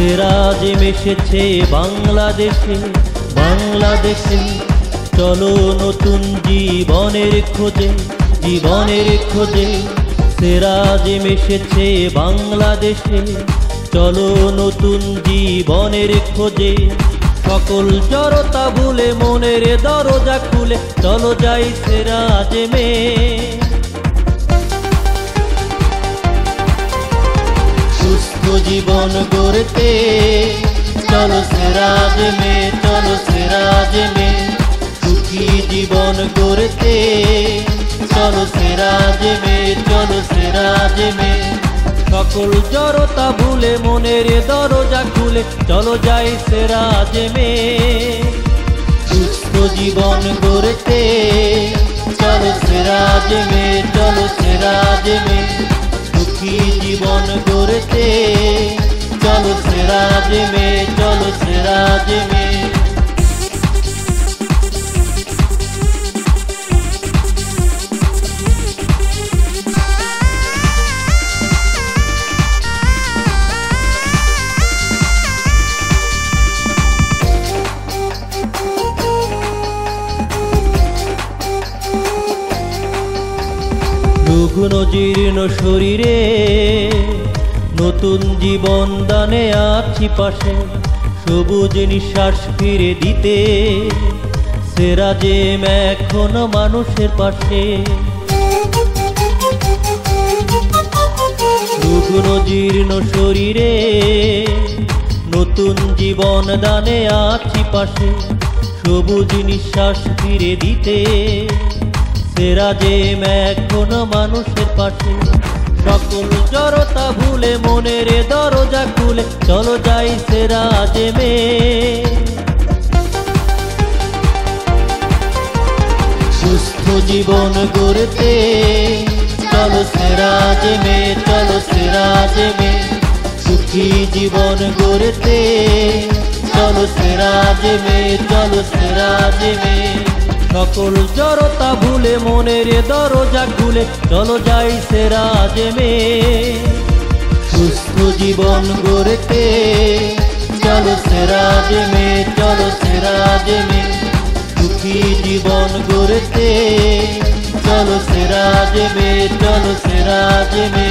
সেরাজেম এসেছে বাংলাদেশে, বাংলাদেশে। চলো নতুন জীবনের খোঁজে, জীবনের খোঁজে। সেরাজেম এসেছে বাংলাদেশে, চলো নতুন জীবনের খোঁজে। সকল জড়তা ভুলে মনের দরজা খুলে চলো যাই সেরাজেমে। সুস্থ জীবন গড়তে চলো সেরাজেমে, চলো সেরাজেমে। সুখী জীবন গড়তে চলো সেরাজেমে, চলো সেরাজেমে। সকল জড়তা ভুলে মনের দরজা খুলে চলো যাই সেরাজেমে। সুস্থ জীবন গড়তে চলো সেরাজেমে, চলো সেরাজেমে। সুখী জীবন গড়তে চলো সেরাজেমে, চলো সেরাজেমে। রুগ্ন জীর্ণ শরীরে নতুন জীবন দানে আছি পাশে। সবুজ নিঃশ্বাস ফিরে দিতে সেরাজেম এখনো মানুষের পাশে। রুগ্ন জীর্ণ শরীরে নতুন জীবন দানে আছি পাশে। সবুজ নিঃশ্বাস ফিরে দিতে সেরাজেম এখনো মানুষের পাশে। সকল জড়তা ভুলে মনের দরজা খুলে চলো যাই সেরাজেমে। সুস্থ জীবন গড়তে চলো সেরাজেমে, চলো সেরাজেমে। সুখী জীবন গড়তে চলো সেরাজেমে, চলো সেরাজেমে। সকল জড়তা ভুলে মনের দরজা খুলে চলো যাই সেরাজেমে। সুস্থ জীবন গড়তে চলো সেরাজেমে, চলো সেরাজেমে। সুখী জীবন গড়তে চলো সেরাজেমে, চলো সেরাজেমে।